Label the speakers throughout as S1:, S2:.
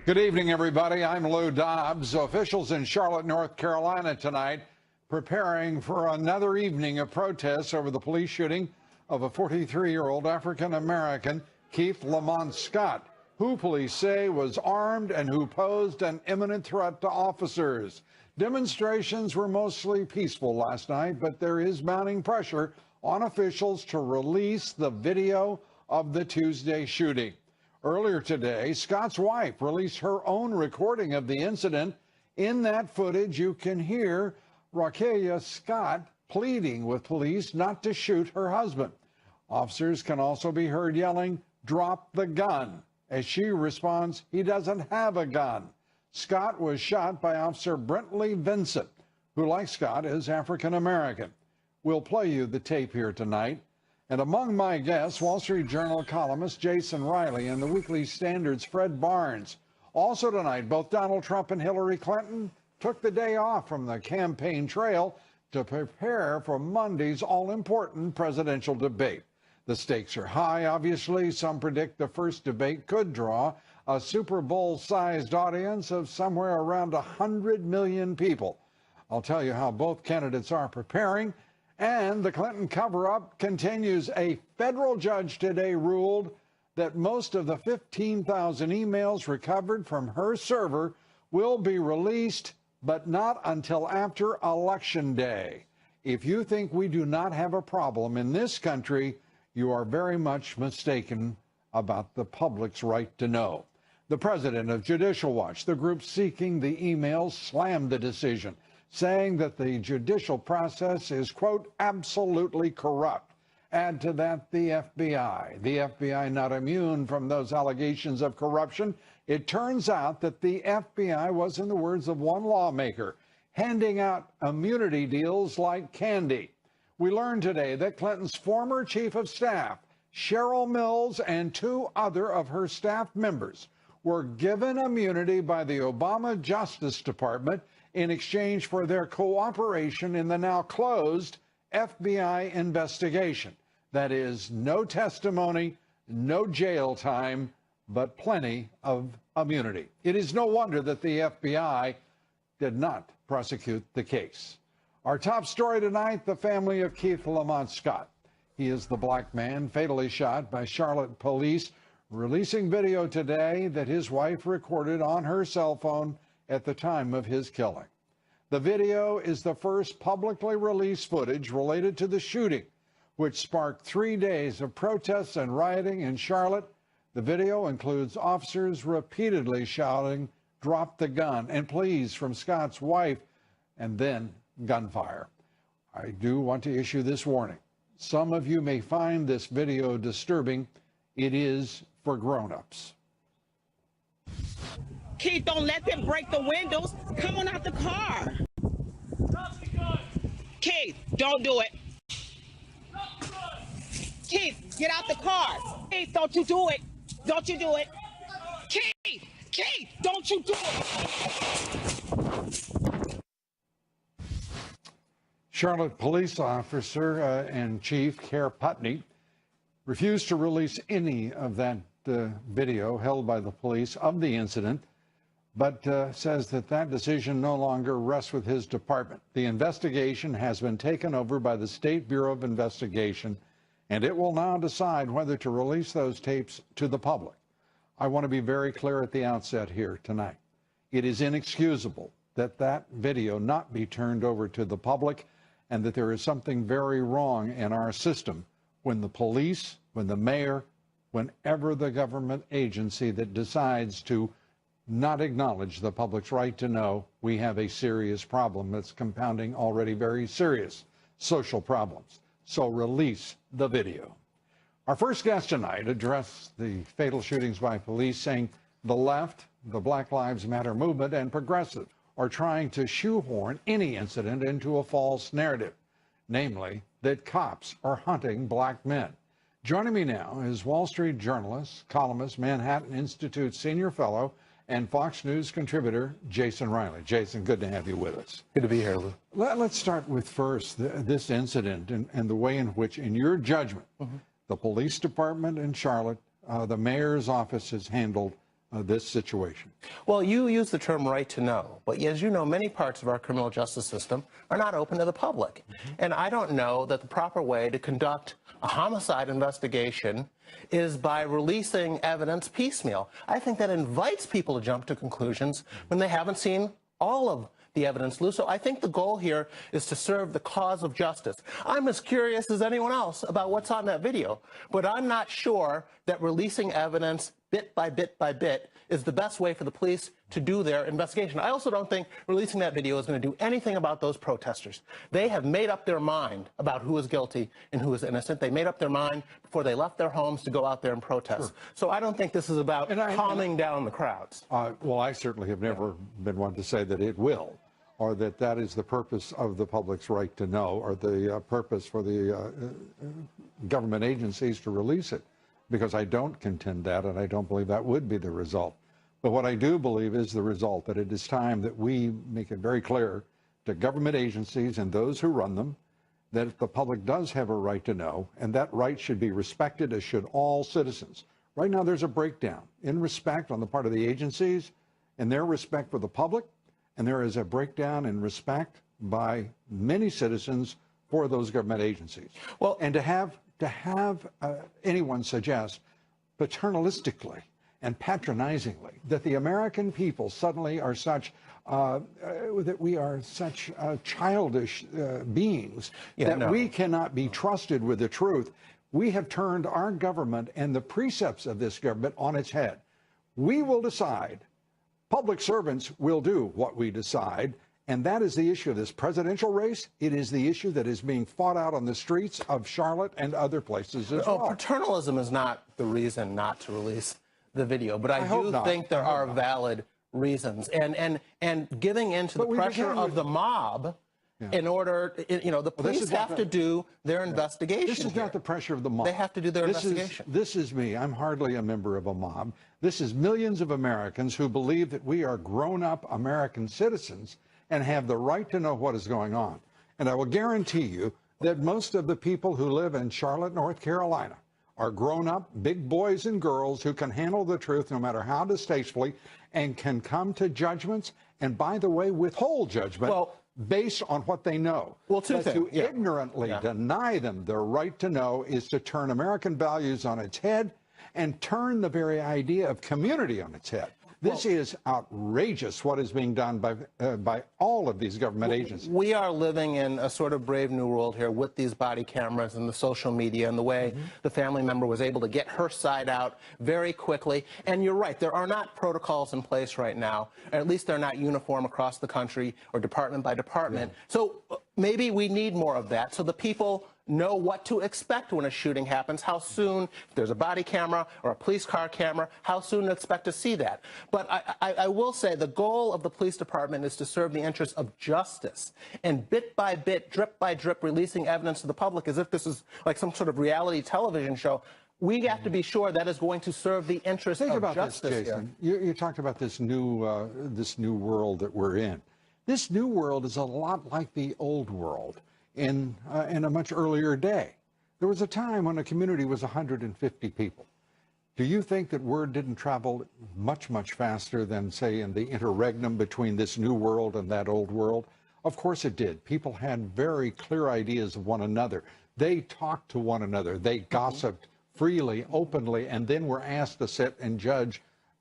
S1: Good evening, everybody. I'm Lou Dobbs. Officials in Charlotte, North Carolina tonight preparing for another evening of protests over the police shooting of a 43-year-old African-American, Keith Lamont Scott, who police say was armed and who posed an imminent threat to officers. Demonstrations were mostly peaceful last night, but there is mounting pressure on officials to release the video of the Tuesday shooting. Earlier today, Scott's wife released her own recording of the incident. In that footage, you can hear Rakelia Scott pleading with police not to shoot her husband. Officers can also be heard yelling, "Drop the gun," as she responds, "He doesn't have a gun." Scott was shot by Officer Brentley Vincent, who, like Scott, is African American. We'll play you the tape here tonight. And among my guests, Wall Street Journal columnist Jason Riley and the Weekly Standard's Fred Barnes. Also tonight, both Donald Trump and Hillary Clinton took the day off from the campaign trail to prepare for Monday's all-important presidential debate. The stakes are high, obviously. Some predict the first debate could draw a Super Bowl-sized audience of somewhere around 100 million people. I'll tell you how both candidates are preparing. And the Clinton cover-up continues. A federal judge today ruled that most of the 15,000 emails recovered from her server will be released, but not until after Election Day. If you think we do not have a problem in this country, you are very much mistaken about the public's right to know. The president of Judicial Watch, the group seeking the emails, slammed the decision, saying that the judicial process is, quote, absolutely corrupt. Add to that the FBI. The FBI not immune from those allegations of corruption. It turns out that the FBI was, in the words of one lawmaker, handing out immunity deals like candy. We learned today that Clinton's former chief of staff, Cheryl Mills, and 2 other of her staff members were given immunity by the Obama Justice Department in exchange for their cooperation in the now closed FBI investigation. That is, no testimony, no jail time, but plenty of immunity. It is no wonder that the FBI did not prosecute the case. Our top story tonight, the family of Keith Lamont Scott. He is the black man fatally shot by Charlotte police, releasing video today that his wife recorded on her cell phone at the time of his killing. The video is the first publicly released footage related to the shooting, which sparked 3 days of protests and rioting in Charlotte. The video includes officers repeatedly shouting, "Drop the gun," and pleas from Scott's wife, and then gunfire. I do want to issue this warning. Some of you may find this video disturbing. It is for grown-ups.
S2: Keith, don't let them break the windows. Come on out the car. Keith, don't do it. Keith, get out the car. Keith, don't you do it. Don't you do it. Keith, don't you do it.
S1: Charlotte police officer and Chief Care Putney refused to release any of that video held by the police of the incident, but says that that decision no longer rests with his department. The investigation has been taken over by the State Bureau of Investigation, and it will now decide whether to release those tapes to the public. I want to be very clear at the outset here tonight. It is inexcusable that that video not be turned over to the public, and that there is something very wrong in our system when the police, when the mayor, whenever the government agency that decides to not acknowledge the public's right to know, we have a serious problem that's compounding already very serious social problems. So release the video. Our first guest tonight addressed the fatal shootings by police, saying the left, the Black Lives Matter movement, and progressives are trying to shoehorn any incident into a false narrative, namely that cops are hunting black men. Joining me now is Wall Street journalist, columnist, Manhattan Institute senior fellow, and Fox News contributor Jason Riley. Jason, good to have you with us.
S3: Good to be here, Lou.
S1: Let's start with first this incident and the way in which, in your judgment, the police department in Charlotte, the mayor's office has handled this situation.
S3: Well, you use the term right to know, but as you know, many parts of our criminal justice system are not open to the public. And I don't know that the proper way to conduct a homicide investigation is by releasing evidence piecemeal. I think that invites people to jump to conclusions when they haven't seen all of the evidence, Lou. So I think the goal here is to serve the cause of justice. I'm as curious as anyone else about what's on that video, but I'm not sure that releasing evidence bit by bit by bit is the best way for the police to do their investigation. I also don't think releasing that video is going to do anything about those protesters. They have made up their mind about who is guilty and who is innocent. They made up their mind before they left their homes to go out there and protest. Sure. So I don't think this is about calming down the crowds.
S1: Well, I certainly have never been one to say that it will, or that that is the purpose of the public's right to know, or the purpose for the government agencies to release it, because I don't contend that, and I don't believe that would be the result. But what I do believe is the result, that it is time that we make it very clear to government agencies and those who run them that the public does have a right to know, and that right should be respected, as should all citizens. Right now, there's a breakdown in respect on the part of the agencies and their respect for the public, and there is a breakdown in respect by many citizens for those government agencies. Well, and to have anyone suggest paternalistically and patronizingly that the American people suddenly are such that we are such childish beings that we cannot be trusted with the truth. We have turned our government and the precepts of this government on its head. We will decide. Public servants will do what we decide, and that is the issue of this presidential race. It is the issue that is being fought out on the streets of Charlotte and other places as well.
S3: Paternalism is not the reason not to release the video, but I do think there are valid reasons. And giving into the pressure of the mob in order, the police have to do their investigation.
S1: This is not the pressure of the mob.
S3: They have to do their investigation.
S1: This is me. I'm hardly a member of a mob. This is millions of Americans who believe that we are grown-up American citizens and have the right to know what is going on. And I will guarantee you that most of the people who live in Charlotte, North Carolina, are grown-up, big boys and girls who can handle the truth no matter how distastefully, and can come to judgments, and by the way, withhold judgment based on what they know.
S3: Well, to
S1: ignorantly deny them their right to know is to turn American values on its head and turn the very idea of community on its head. This is outrageous what is being done by all of these government agencies.
S3: We are living in a sort of brave new world here with these body cameras and the social media and the way the family member was able to get her side out very quickly. And you're right, there are not protocols in place right now, or at least they're not uniform across the country or department by department. So maybe we need more of that so the people know what to expect when a shooting happens, how soon, if there's a body camera or a police car camera, how soon to expect to see that. But I will say the goal of the police department is to serve the interests of justice. And bit by bit, drip by drip, releasing evidence to the public as if this is like some sort of reality television show, we have to be sure that is going to serve the interests of justice.
S1: Think about this, Jason. You talked about this new world that we're in. This new world is a lot like the old world. In a much earlier day. There was a time when a community was 150 people. Do you think that word didn't travel much, much faster than, say, in the interregnum between this new world and that old world? Of course it did. People had very clear ideas of one another. They talked to one another. They gossiped freely, openly, and then were asked to sit and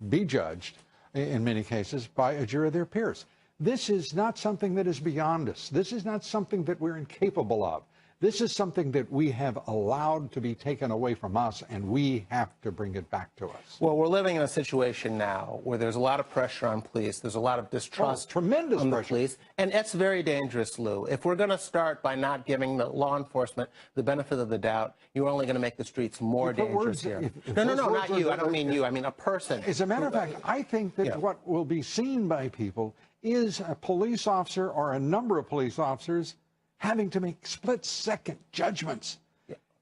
S1: be judged, in many cases, by a jury of their peers. This is not something that is beyond us. This is not something that we're incapable of. This is something that we have allowed to be taken away from us, and we have to bring it back to us.
S3: Well, we're living in a situation now where there's a lot of pressure on police. There's a lot of distrust
S1: tremendous
S3: on the
S1: pressure.
S3: Police. And it's very dangerous, Lou. If we're going to start by not giving the law enforcement the benefit of the doubt, you're only going to make the streets more dangerous here. No, not you. I don't mean you. I mean a person.
S1: As a matter of fact, I think that what will be seen by people is a police officer or a number of police officers having to make split-second judgments.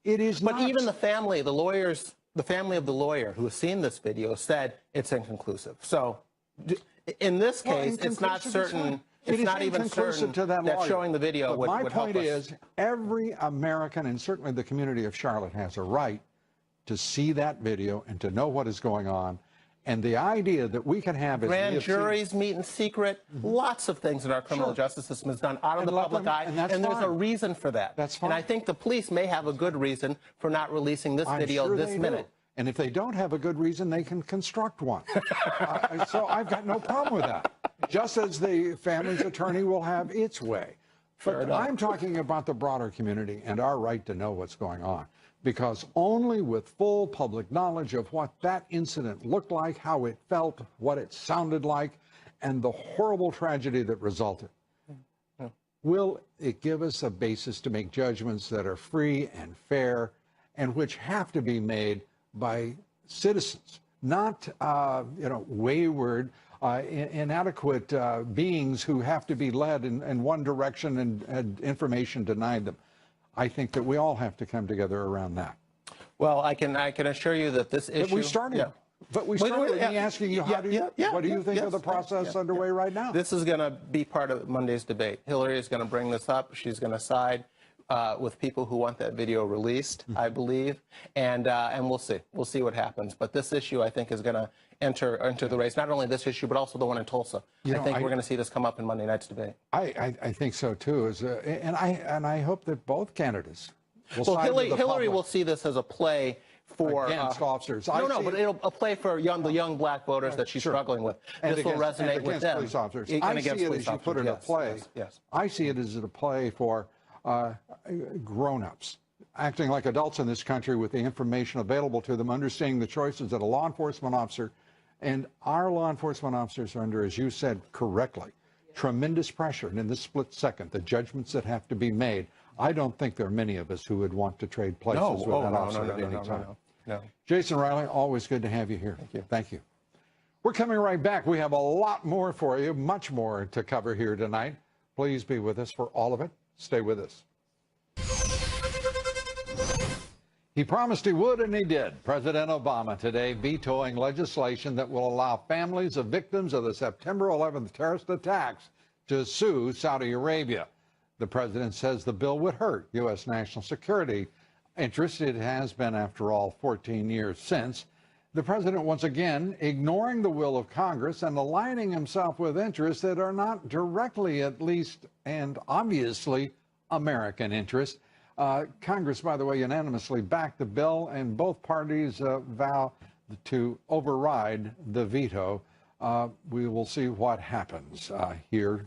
S1: It is
S3: But even the family, the lawyers, the family of the lawyer who has seen this video said it's inconclusive. So in this case, it's not certain. It's not even certain that showing the video would help us.
S1: My point is, every American, and certainly the community of Charlotte, has a right to see that video and to know what is going on. And the idea that we can have
S3: grand juries meet in secret, lots of things in our criminal justice system is done out of the public eye, and there's a reason for that.
S1: That's fine.
S3: And I think the police may have a good reason for not releasing this video this minute.
S1: And if they don't have a good reason, they can construct one. So I've got no problem with that. Just as the family's attorney will have its way. But I'm talking about the broader community and our right to know what's going on. Because only with full public knowledge of what that incident looked like, how it felt, what it sounded like, and the horrible tragedy that resulted, will it give us a basis to make judgments that are free and fair and which have to be made by citizens, not wayward, inadequate beings who have to be led in one direction and information denied them. I think that we all have to come together around that.
S3: Well, I can assure you that this issue.
S1: But we started. But we started with me asking you, what do you think of the process underway right now?
S3: This is going to be part of Monday's debate. Hillary is going to bring this up. She's going to side with people who want that video released, I believe, and we'll see. We'll see what happens. But this issue, I think, is going to enter the race. Not only this issue, but also the one in Tulsa. I think we're going to see this come up in Monday night's debate.
S1: I think so too. And I hope that both candidates will side with the
S3: Hillary
S1: public
S3: will see this as a play for
S1: against officers.
S3: But it'll a play for the young black voters that she's struggling with.
S1: And
S3: this will resonate with them.
S1: Police officers.
S3: And
S1: I
S3: against
S1: see it
S3: police
S1: as you put it in a play.
S3: Yes.
S1: I see it as a play for grown-ups acting like adults in this country with the information available to them, understanding the choices that a law enforcement officer and our law enforcement officers are under, as you said correctly, tremendous pressure. And in this split second, the judgments that have to be made, I don't think there are many of us who would want to trade places with that officer at any time.
S3: No.
S1: Jason Riley, always good to have you here.
S3: Thank you.
S1: Thank you. We're coming right back. We have a lot more for you, much more to cover here tonight. Please be with us for all of it. Stay with us. He promised he would, and he did. President Obama today vetoing legislation that will allow families of victims of the September 11th terrorist attacks to sue Saudi Arabia. The president says the bill would hurt U.S. national security interests. It has been, after all, 14 years since. The president, once again, ignoring the will of Congress and aligning himself with interests that are not directly, at least, and obviously, American interests. Congress, by the way, unanimously backed the bill, and both parties vow to override the veto. We will see what happens here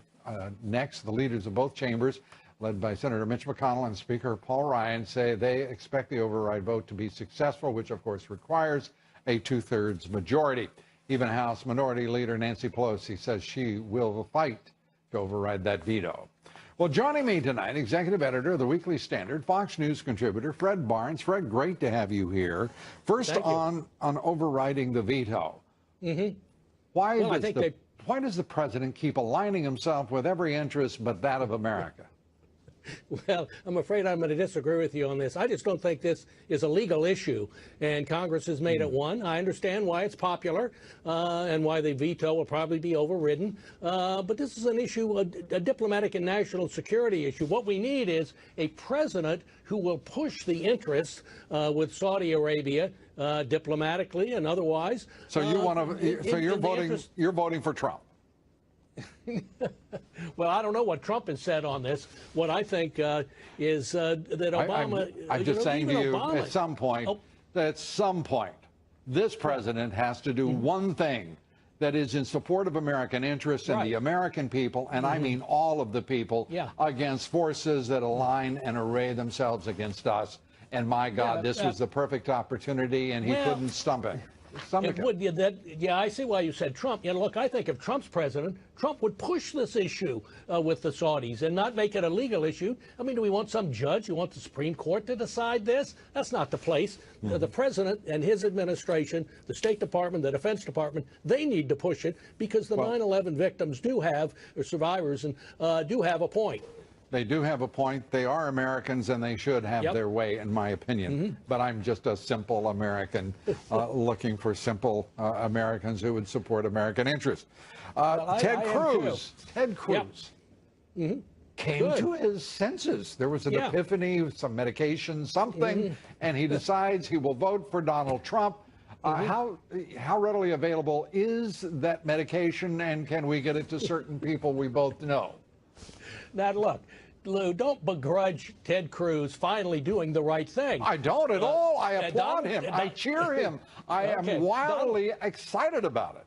S1: next. The leaders of both chambers, led by Senator Mitch McConnell and Speaker Paul Ryan, say they expect the override vote to be successful, which, of course, requires a two-thirds majority. Even House Minority Leader Nancy Pelosi says she will fight to override that veto. Well, joining me tonight, executive editor of the Weekly Standard, Fox News contributor Fred Barnes. Fred, great to have you here. First, on overriding the veto. Why does the president keep aligning himself with every interest but that of America?
S4: Well, I'm afraid I'm going to disagree with you on this. I just don't think this is a legal issue, and Congress has made it one. I understand why it's popular and why the veto will probably be overridden, but this is an issue, a diplomatic and national security issue. What we need is a president who will push the interests with Saudi Arabia diplomatically and otherwise.
S1: So you want to? So you're voting for Trump?
S4: Well, I don't know what Trump has said on this. What I think is that Obama.
S1: I'm just saying to you, at some point, this president has to do one thing that is in support of American interests and the American people, and I mean all of the people, against forces that align and array themselves against us. And my God, this was the perfect opportunity, and he couldn't stomach it.
S4: I see why you said Trump. Look, I think if Trump's president, Trump would push this issue with the Saudis and not make it a legal issue. I mean, do we want some judge? You want the Supreme Court to decide this? That's not the place. The president and his administration, the State Department, the Defense Department, they need to push it because the 9/11 victims do have, or survivors, and do have a point.
S1: They do have a point. They are Americans, and they should have their way, in my opinion. But I'm just a simple American looking for simple Americans who would support American interests. Ted Cruz came to his senses. There was an epiphany, some medication, something, and he decides he will vote for Donald Trump. How readily available is that medication, and can we get it to certain people we both know?
S4: Now, look, Lou, don't begrudge Ted Cruz finally doing the right thing.
S1: I don't at all. I applaud him. I cheer him. I am wildly excited about it.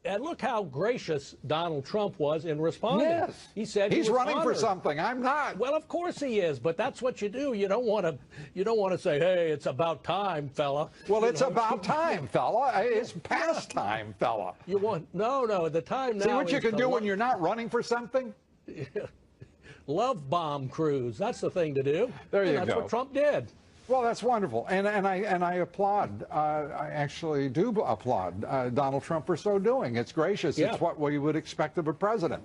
S4: And look how gracious Donald Trump was in responding.
S1: Yes.
S4: He said
S1: he's running
S4: honored.
S1: for something. I'm not.
S4: Well, of course he is, but that's what you do. You don't want to say, "Hey, it's about time, fella."
S1: Well, it's about time, fella. It's past time, fella.
S4: You want no. The time now.
S1: See what you can do when you're not running for something?
S4: Love bomb Cruz. That's the thing to do.
S1: There you
S4: go. That's what Trump did.
S1: Well, that's wonderful, and I applaud. I actually do applaud Donald Trump for so doing. It's gracious.
S4: Yeah.
S1: It's what we would expect of a president.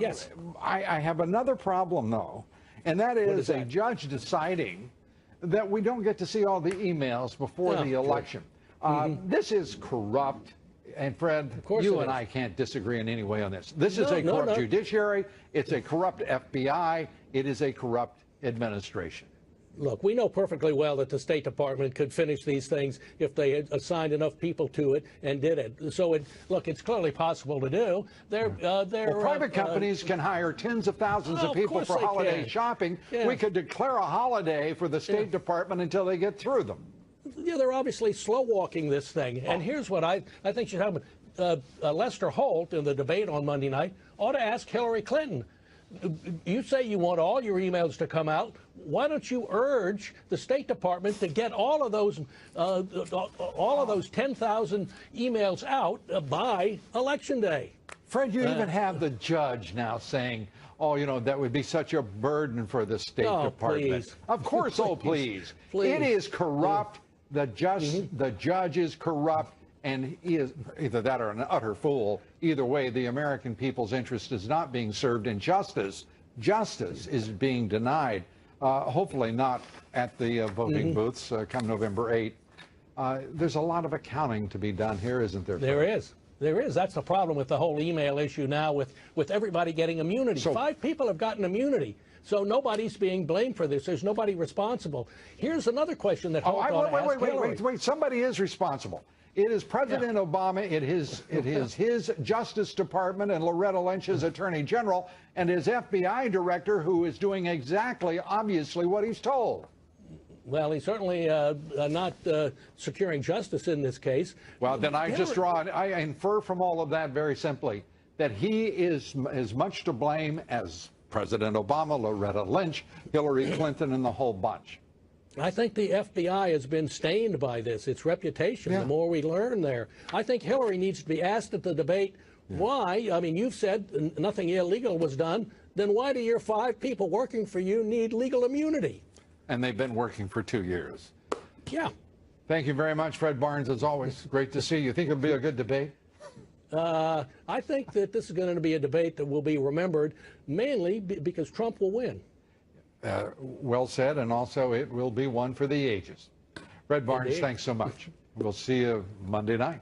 S4: Yes.
S1: I have another problem though, and that is a judge deciding that we don't get to see all the emails before the election. This is corrupt. And Fred, you and I can't disagree in any way on this. This is a corrupt judiciary. It's a corrupt FBI. It is a corrupt administration.
S4: Look, we know perfectly well that the State Department could finish these things if they had assigned enough people to it and did it. So, it's clearly possible to do.
S1: Private companies can hire tens of thousands of people for holiday shopping. Yeah. We could declare a holiday for the State Department until they get through them.
S4: Yeah, they're obviously slow walking this thing. And here's what I think should happen. Lester Holt, in the debate on Monday night, ought to ask Hillary Clinton. You say you want all your emails to come out. Why don't you urge the State Department to get all of those 10,000 emails out by Election Day?
S1: Fred, you even have the judge now saying, "Oh, that would be such a burden for the State Department."
S4: Please.
S1: Of course, please. It is corrupt. The judge is corrupt, and he is either that or an utter fool. Either way, the American people's interest is not being served, and justice is being denied. Hopefully not at the voting booths come November 8th. There's a lot of accounting to be done here, isn't there?
S4: There is. That's the problem with the whole email issue now with everybody getting immunity. So, 5 people have gotten immunity. So nobody's being blamed for this. There's nobody responsible. Here's another question that Holt ought to ask Hillary.
S1: Wait. Somebody is responsible. It is President Obama, it is his Justice Department and Loretta Lynch, his Attorney General, and his FBI Director, who is doing exactly, obviously, what he's told.
S4: Well, he's certainly not securing justice in this case.
S1: Well, then I infer from all of that very simply that he is as much to blame as President Obama, Loretta Lynch, Hillary Clinton, and the whole bunch.
S4: I think the FBI has been stained by this, its reputation, the more we learn there. I think Hillary needs to be asked at the debate why. I mean, you've said nothing illegal was done. Then why do your 5 people working for you need legal immunity?
S1: And they've been working for 2 years.
S4: Yeah.
S1: Thank you very much, Fred Barnes, as always. Great to see you. Think it'll be a good debate?
S4: I think that this is going to be a debate that will be remembered mainly because Trump will win.
S1: Well said, and also it will be one for the ages. Fred Barnes, thanks so much. We'll see you Monday night.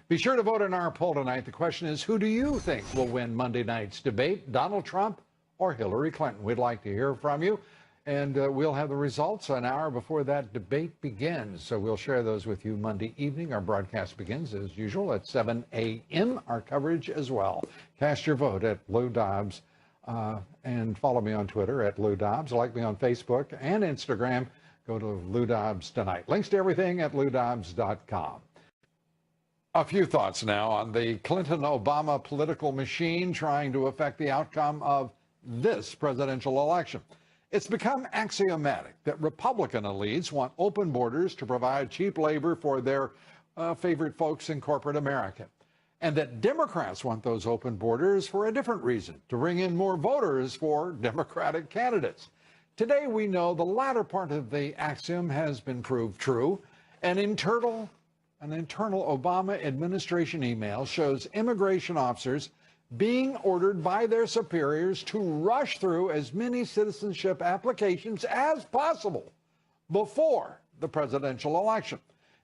S1: Be sure to vote in our poll tonight. The question is, who do you think will win Monday night's debate, Donald Trump or Hillary Clinton? We'd like to hear from you, and we'll have the results an hour before that debate begins. So we'll share those with you Monday evening. Our broadcast begins, as usual, at 7 a.m. Our coverage as well. Cast your vote at Lou Dobbs. And follow me on Twitter at Lou Dobbs. Like me on Facebook and Instagram. Go to Lou Dobbs Tonight. Links to everything at loudobbs.com. A few thoughts now on the Clinton-Obama political machine trying to affect the outcome of this presidential election. It's become axiomatic that Republican elites want open borders to provide cheap labor for their favorite folks in corporate America. And that Democrats want those open borders for a different reason, to bring in more voters for Democratic candidates. Today, we know the latter part of the axiom has been proved true. An internal Obama administration email shows immigration officers being ordered by their superiors to rush through as many citizenship applications as possible before the presidential election.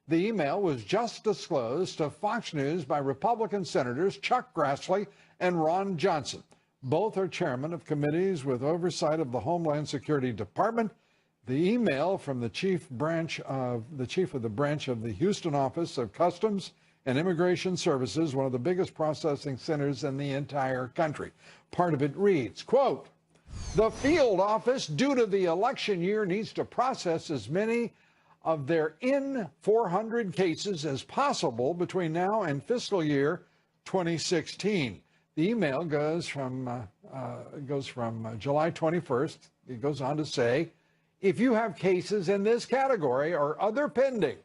S1: The email was just disclosed to Fox News by Republican Senators Chuck Grassley and Ron Johnson. Both are chairmen of committees with oversight of the Homeland Security Department, The email from the chief of the branch of the Houston office of Customs and Immigration Services, one of the biggest processing centers in the entire country. Part of it reads, quote, "The field office, due to the election year, needs to process as many of their N-400 cases as possible between now and fiscal year 2016. The email goes from July 21st. It goes on to say, if you have cases in this category or other pending,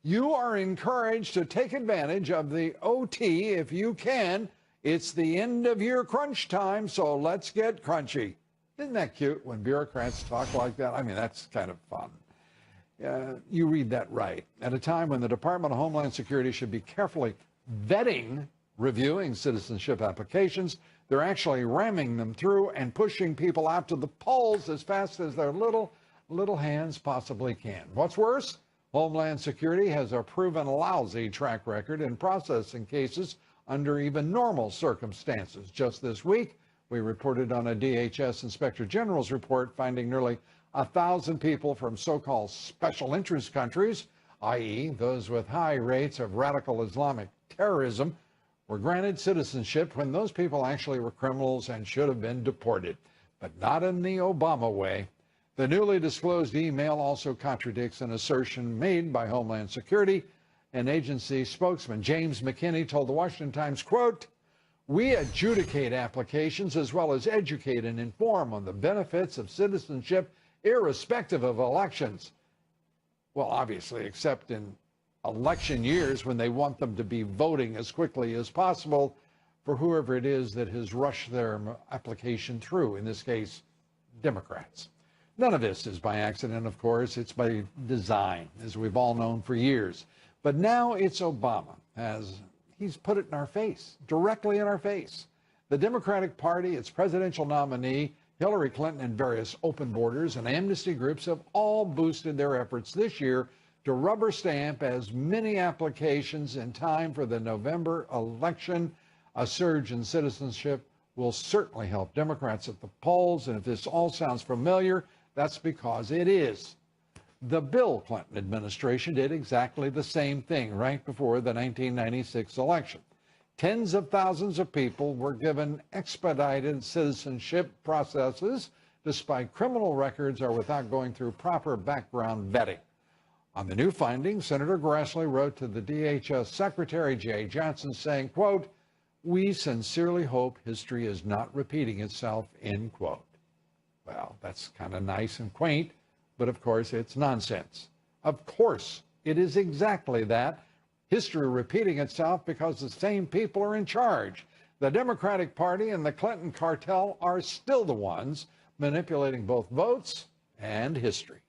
S1: you are encouraged to take advantage of the OT if you can. It's the end of year crunch time, so let's get crunchy." Isn't that cute when bureaucrats talk like that? I mean, that's kind of fun. You read that right. At a time when the Department of Homeland Security should be carefully reviewing citizenship applications, they're actually ramming them through and pushing people out to the polls as fast as their little hands possibly can. What's worse, Homeland Security has a proven lousy track record in processing cases under even normal circumstances. Just this week, we reported on a DHS Inspector General's report finding nearly 1,000 people from so-called special interest countries, i.e. those with high rates of radical Islamic terrorism, were granted citizenship when those people actually were criminals and should have been deported, but not in the Obama way. The newly disclosed email also contradicts an assertion made by Homeland Security. An agency spokesman, James McKinney, told the Washington Times, quote, "We adjudicate applications as well as educate and inform on the benefits of citizenship irrespective of elections." Well, obviously, except in election years when they want them to be voting as quickly as possible for whoever it is that has rushed their application through, in this case, Democrats. None of this is by accident, of course. It's by design, as we've all known for years. But now it's Obama, as he's put it in our face, directly in our face. The Democratic Party, its presidential nominee, Hillary Clinton, and various open borders and amnesty groups have all boosted their efforts this year to rubber stamp as many applications in time for the November election. A surge in citizenship will certainly help Democrats at the polls, and if this all sounds familiar, that's because it is. The Bill Clinton administration did exactly the same thing right before the 1996 election. Tens of thousands of people were given expedited citizenship processes despite criminal records or without going through proper background vetting. On the new findings, Senator Grassley wrote to the DHS Secretary Jay Johnson saying, quote, "We sincerely hope history is not repeating itself," end quote. Well, that's kind of nice and quaint, but of course it's nonsense. Of course it is exactly that. History repeating itself because the same people are in charge. The Democratic Party and the Clinton cartel are still the ones manipulating both votes and history.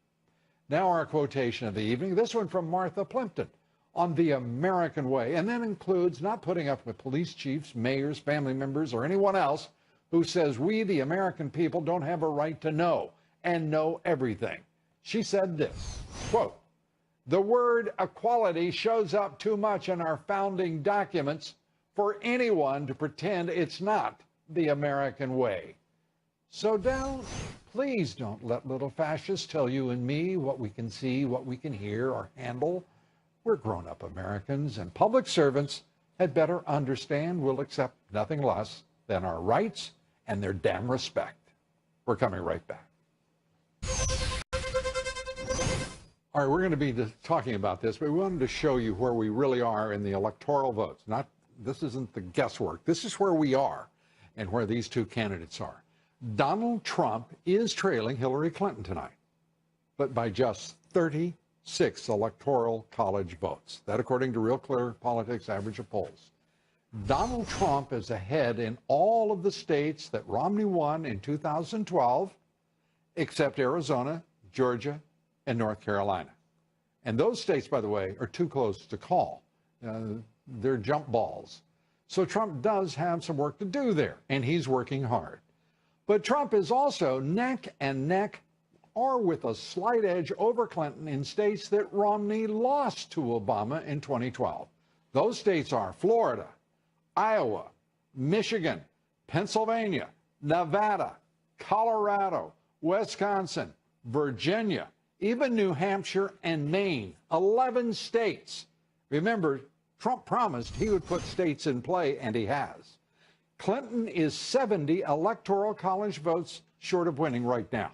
S1: Now our quotation of the evening, this one from Martha Plimpton on the American way, and that includes not putting up with police chiefs, mayors, family members, or anyone else who says we, the American people, don't have a right to know and know everything. She said this, quote, "The word equality shows up too much in our founding documents for anyone to pretend it's not the American way. So please don't let little fascists tell you and me what we can see, what we can hear or handle. We're grown-up Americans, and public servants had better understand we'll accept nothing less than our rights and their damn respect." We're coming right back. All right, we're going to be talking about this, but we wanted to show you where we really are in the electoral votes. This isn't the guesswork. This is where we are and where these two candidates are. Donald Trump is trailing Hillary Clinton tonight, but by just 36 electoral college votes. That according to Real Clear Politics average of polls. Donald Trump is ahead in all of the states that Romney won in 2012, except Arizona, Georgia, and North Carolina. And those states, by the way, are too close to call. They're jump balls. So Trump does have some work to do there, and he's working hard. But Trump is also neck and neck, or with a slight edge over Clinton in states that Romney lost to Obama in 2012. Those states are Florida, Iowa, Michigan, Pennsylvania, Nevada, Colorado, Wisconsin, Virginia, even New Hampshire and Maine, 11 states. Remember, Trump promised he would put states in play, and he has. Clinton is 70 electoral college votes short of winning right now.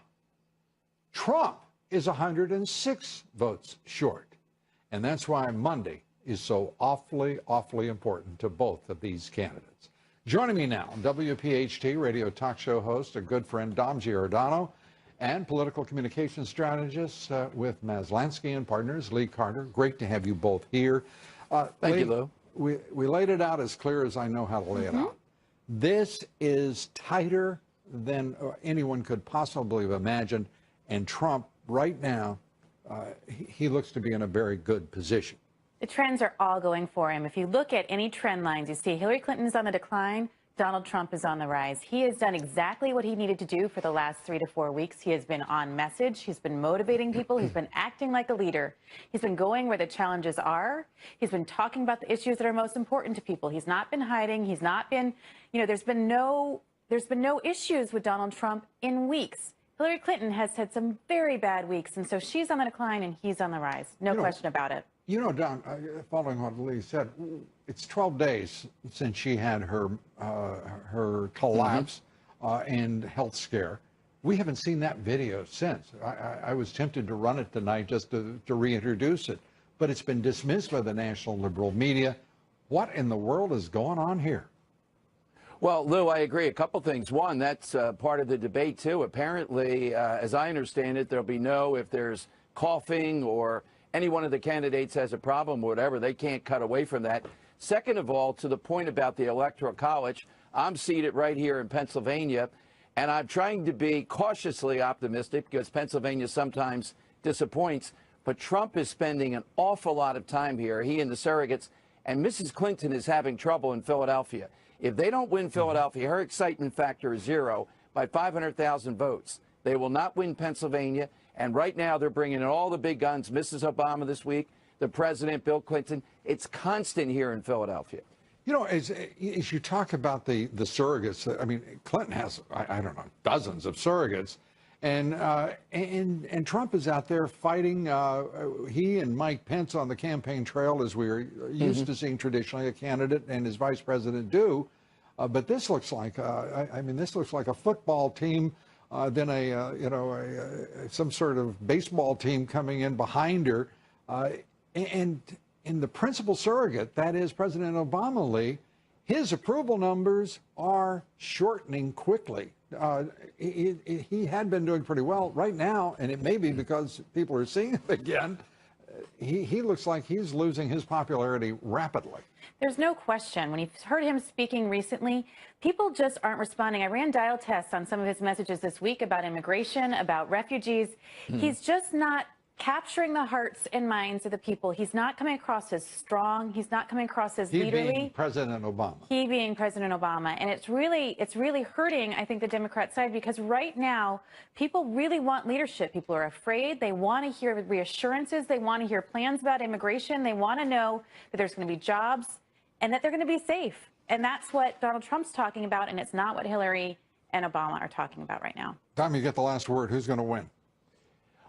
S1: Trump is 106 votes short. And that's why Monday is so awfully, awfully important to both of these candidates. Joining me now, WPHT radio talk show host, a good friend, Dobbs, and political communications strategist with Maslansky and Partners, Lee Carter. Great to have you both here.
S5: Thank
S1: Lee,
S5: you, Lou.
S1: We laid it out as clear as I know how to lay it out. This is tighter than anyone could possibly have imagined, and Trump right now, he looks to be in a very good position.
S6: The trends are all going for him. If you look at any trend lines, you see Hillary Clinton is on the decline, Donald Trump is on the rise. He has done exactly what he needed to do for the last 3 to 4 weeks. He has been on message. He's been motivating people. He's been acting like a leader. He's been going where the challenges are. He's been talking about the issues that are most important to people. He's not been hiding. He's not been, there's been no issues with Donald Trump in weeks. Hillary Clinton has had some very bad weeks, and so she's on the decline and he's on the rise. No question about it.
S1: You know, Don, following what Lee said, it's 12 days since she had her collapse and health scare. We haven't seen that video since. I was tempted to run it tonight just to reintroduce it, but it's been dismissed by the national liberal media. What in the world is going on here?
S5: Well, Lou, I agree. A couple things. One, that's part of the debate, too. Apparently, as I understand it, there'll be if there's coughing or any one of the candidates has a problem or whatever, they can't cut away from that. Second of all, to the point about the Electoral College, I'm seated right here in Pennsylvania, and I'm trying to be cautiously optimistic because Pennsylvania sometimes disappoints, but Trump is spending an awful lot of time here, he and the surrogates, and Mrs. Clinton is having trouble in Philadelphia. If they don't win Philadelphia, her excitement factor is 0 by 500,000 votes. They will not win Pennsylvania. And right now, they're bringing in all the big guns. Mrs. Obama this week, the president, Bill Clinton. It's constant here in Philadelphia.
S1: You know, as you talk about the surrogates, I mean, Clinton has, I don't know, dozens of surrogates. And Trump is out there fighting. He and Mike Pence on the campaign trail, as we're used to seeing traditionally a candidate and his vice president do. But this looks like, this looks like a football team. Then some sort of baseball team coming in behind her. And in the principal surrogate, that is President Obama, Lee, his approval numbers are shortening quickly. He had been doing pretty well right now, and it may be because people are seeing him again. He looks like he's losing his popularity rapidly.
S6: There's no question. When you've heard him speaking recently, people just aren't responding. I ran dial tests on some of his messages this week about immigration, about refugees. He's just not capturing the hearts and minds of the people. He's not coming across as strong. He's not coming across as leaderly.
S1: He being President Obama.
S6: He being President Obama. And it's really hurting, I think, the Democrat side, because right now, people really want leadership. People are afraid. They want to hear reassurances. They want to hear plans about immigration. They want to know that there's going to be jobs and that they're going to be safe. And that's what Donald Trump's talking about, and it's not what Hillary and Obama are talking about right now.
S1: Tom, you get the last word. Who's going to win?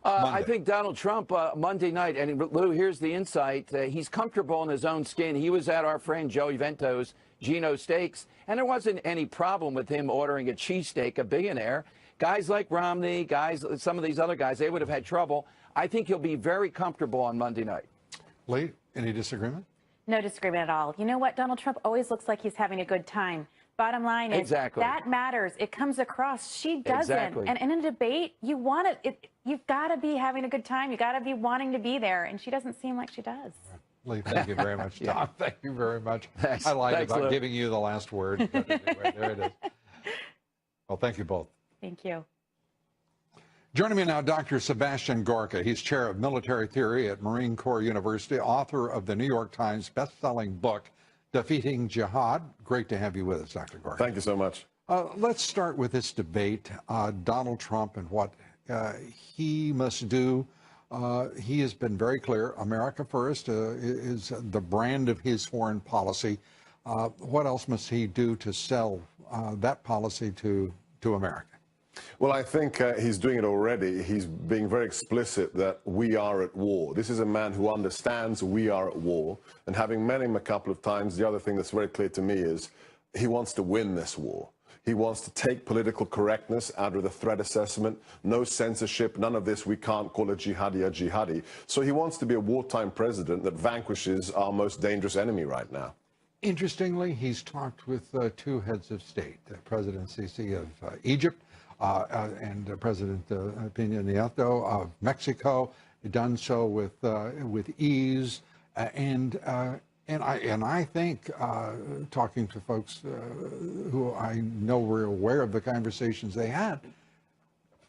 S5: I think Donald Trump Monday night, and Lou, here's the insight. He's comfortable in his own skin. He was at our friend Joey Vento's Gino Steaks, and there wasn't any problem with him ordering a cheesesteak, a billionaire. Guys like Romney, some of these other guys, they would have had trouble. I think he'll be very comfortable on Monday night.
S1: Lee, any disagreement?
S6: No disagreement at all. You know what? Donald Trump always looks like he's having a good time. Bottom line is that matters. It comes across. She doesn't. And in a debate, you've got to be having a good time. You got to be wanting to be there. And she doesn't seem like she does.
S1: Lee, thank you very much. Tom, thank you very much.
S5: Thanks.
S1: I lied about
S5: Lou.
S1: giving you the last word. But anyway, there it is. Well, thank you both.
S6: Thank you.
S1: Joining me now, Dr. Sebastian Gorka. He's chair of military theory at Marine Corps University, author of the New York Times best-selling book, Defeating Jihad. Great to have you with us, Dr. Gorka.
S7: Thank you so much.
S1: Let's start with this debate, Donald Trump and what he must do. He has been very clear. America first is the brand of his foreign policy. What else must he do to sell that policy to America?
S7: Well, I think he's doing it already. He's being very explicit that we are at war. This is a man who understands we are at war. And having met him a couple of times, the other thing that's very clear to me is he wants to win this war. He wants to take political correctness out of the threat assessment, no censorship, none of this, we can't call a jihadi. So he wants to be a wartime president that vanquishes our most dangerous enemy right now.
S1: Interestingly, he's talked with two heads of state, President Sisi of Egypt and President Peña Nieto of Mexico. Done so with ease, and I think talking to folks who I know were aware of the conversations they had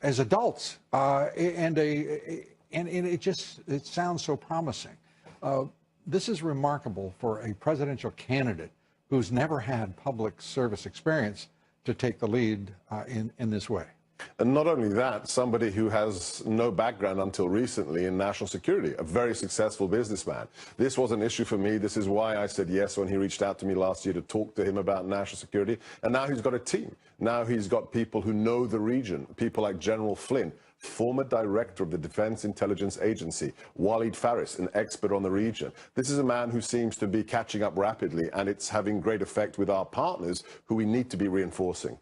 S1: as adults, and it sounds so promising. This is remarkable for a presidential candidate who's never had public service experience to take the lead in this way.
S7: And not only that, somebody who has no background until recently in national security, a very successful businessman. This was an issue for me. This is why I said yes when he reached out to me last year to talk to him about national security. And now he's got a team. Now he's got people who know the region, people like General Flynn, former director of the Defense Intelligence Agency, Walid Faris, an expert on the region. This is a man who seems to be catching up rapidly, and it's having great effect with our partners who we need to be reinforcing.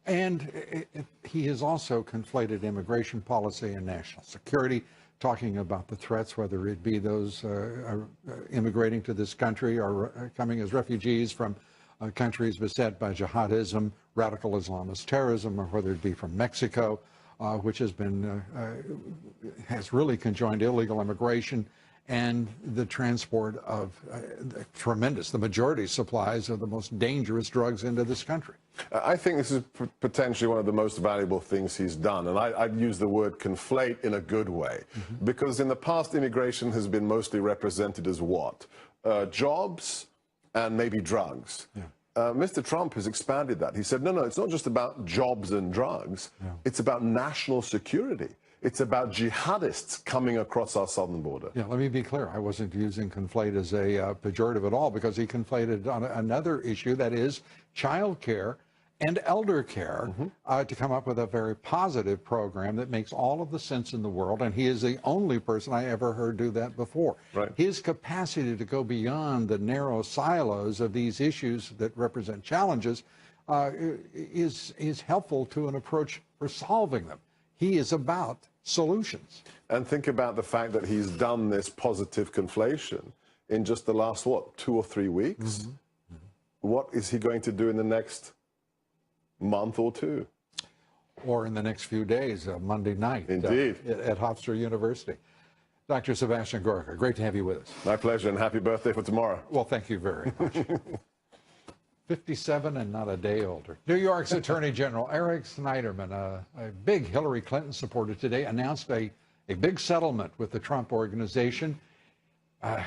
S1: And he has also conflated immigration policy and national security, talking about the threats, whether it be those immigrating to this country or coming as refugees from countries beset by jihadism, radical Islamist terrorism, or whether it be from Mexico, which has really conjoined illegal immigration and the transport of the majority supplies of the most dangerous drugs into this country.
S7: I think this is potentially one of the most valuable things he's done. And I'd use the word conflate in a good way, because in the past, immigration has been mostly represented as what? Jobs and maybe drugs. Yeah. Mr. Trump has expanded that. He said, no, it's not just about jobs and drugs. Yeah. It's about national security. It's about jihadists coming across our southern border.
S1: Yeah, let me be clear. I wasn't using conflate as a pejorative at all, because he conflated on another issue, that is child care and elder care, to come up with a very positive program that makes all of the sense in the world. And he is the only person I ever heard do that before. Right. His capacity to go beyond the narrow silos of these issues that represent challenges is helpful to an approach for solving them. He is about solutions.
S7: And think about the fact that he's done this positive conflation in just the last, what, 2 or 3 weeks? What is he going to do in the next month or two?
S1: Or in the next few days, Monday night.
S7: Indeed.
S1: At Hofstra University. Dr. Sebastian Gorka, great to have you with us.
S7: My pleasure, and happy birthday for tomorrow.
S1: Well, thank you very much. 57 and not a day older. New York's Attorney General Eric Schneiderman, a big Hillary Clinton supporter today, announced a big settlement with the Trump organization. Are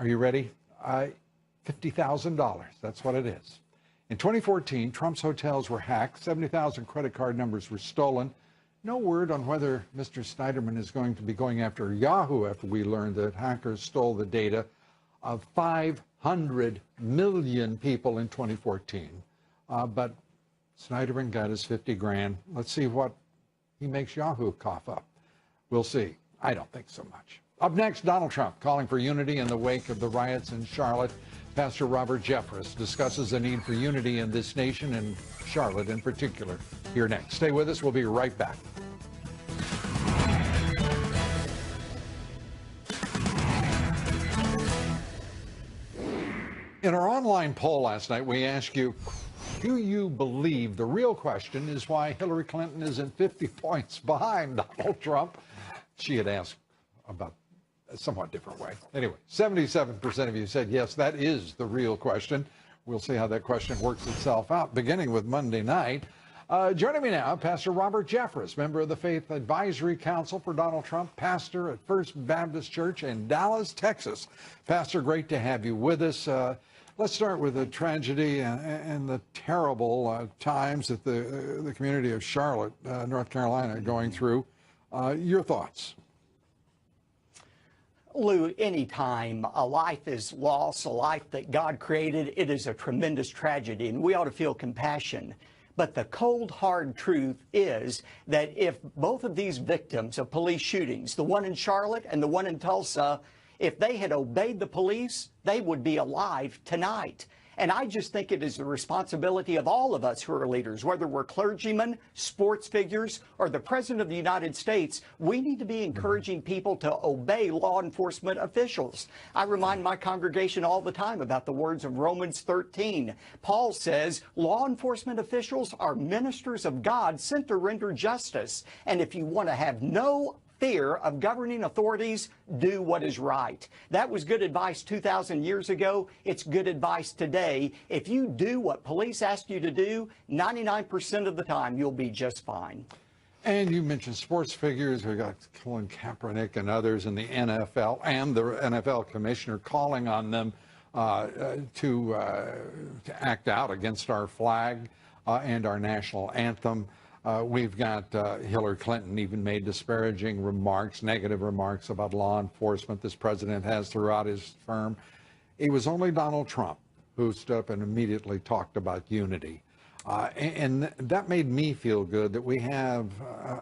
S1: you ready? $50,000. That's what it is. In 2014, Trump's hotels were hacked. 70,000 credit card numbers were stolen. No word on whether Mr. Schneiderman is going to be going after Yahoo after we learned that hackers stole the data of 500 million people in 2014. But Schneiderman got his 50 grand. Let's see what he makes Yahoo cough up. We'll see. I don't think so much. Up next, Donald Trump calling for unity in the wake of the riots in Charlotte. Pastor Robert Jeffress discusses the need for unity in this nation and Charlotte in particular. Here next. Stay with us. We'll be right back. In our online poll last night, we asked you, do you believe? The real question is why Hillary Clinton isn't 50 points behind Donald Trump. She had asked about a somewhat different way. Anyway, 77% of you said yes, that is the real question. We'll see how that question works itself out, beginning with Monday night. Joining me now, Pastor Robert Jeffress, member of the Faith Advisory Council for Donald Trump, pastor at First Baptist Church in Dallas, Texas. Pastor, great to have you with us. Let's start with the tragedy and the terrible times that the community of Charlotte, North Carolina, are going through. Your thoughts?
S8: Lou, anytime a life is lost, a life that God created, it is a tremendous tragedy, and we ought to feel compassion. But the cold, hard truth is that if both of these victims of police shootings, the one in Charlotte and the one in Tulsa, if they had obeyed the police, they would be alive tonight. And I just think it is the responsibility of all of us who are leaders, whether we're clergymen, sports figures, or the President of the United States. We need to be encouraging people to obey law enforcement officials. I remind my congregation all the time about the words of Romans 13. Paul says law enforcement officials are ministers of God sent to render justice. And if you want to have no fear of governing authorities, do what is right. That was good advice 2,000 years ago. It's good advice today. If you do what police ask you to do, 99% of the time, you'll be just fine.
S1: And you mentioned sports figures. We got Colin Kaepernick and others in the NFL and the NFL commissioner calling on them to act out against our flag and our national anthem. We've got Hillary Clinton even made disparaging remarks, negative remarks about law enforcement this president has throughout his term. It was only Donald Trump who stood up and immediately talked about unity. And that made me feel good that we have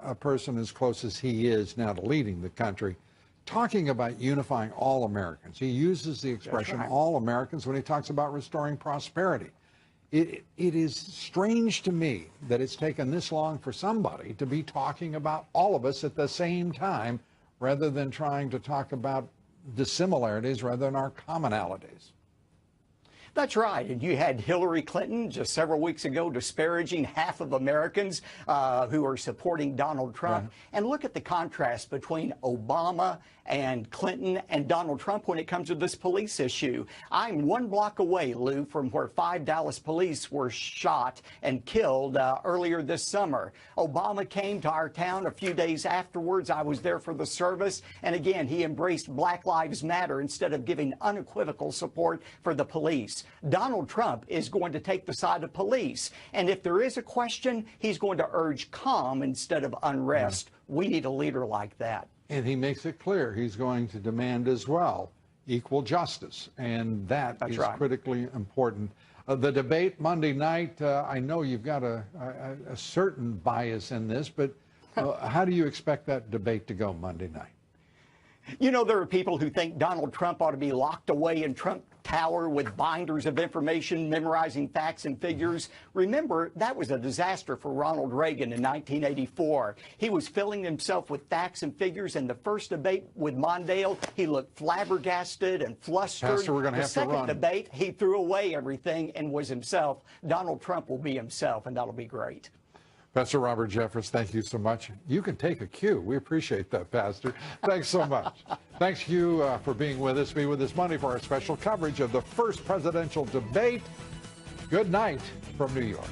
S1: a person as close as he is now to leading the country talking about unifying all Americans. He uses the expression all Americans when he talks about restoring prosperity. It is strange to me that it's taken this long for somebody to be talking about all of us at the same time rather than trying to talk about dissimilarities rather than our commonalities.
S8: That's right. And you had Hillary Clinton just several weeks ago disparaging half of Americans who are supporting Donald Trump. And look at the contrast between Obama and Clinton and Donald Trump when it comes to this police issue. I'm 1 block away, Lou, from where 5 Dallas police were shot and killed earlier this summer. Obama came to our town a few days afterwards. I was there for the service. And again, he embraced Black Lives Matter instead of giving unequivocal support for the police. Donald Trump is going to take the side of police. And if there is a question, he's going to urge calm instead of unrest. We need a leader like that.
S1: And he makes it clear he's going to demand as well equal justice. And that is critically important. The debate Monday night, I know you've got a certain bias in this, but how do you expect that debate to go Monday night?
S8: You know, there are people who think Donald Trump ought to be locked away in Trump Tower with binders of information, memorizing facts and figures. Remember, that was a disaster for Ronald Reagan in 1984. He was filling himself with facts and figures. In the first debate with Mondale, he looked flabbergasted and flustered.
S1: Pastor, we're going to have to run.
S8: The second debate, he threw away everything and was himself. Donald Trump will be himself, and that'll be great.
S1: Pastor Robert Jeffress, thank you so much. You can take a cue. We appreciate that, Pastor. Thanks so much. Thanks you for being with us. Be with us Monday for our special coverage of the first presidential debate. Good night from New York.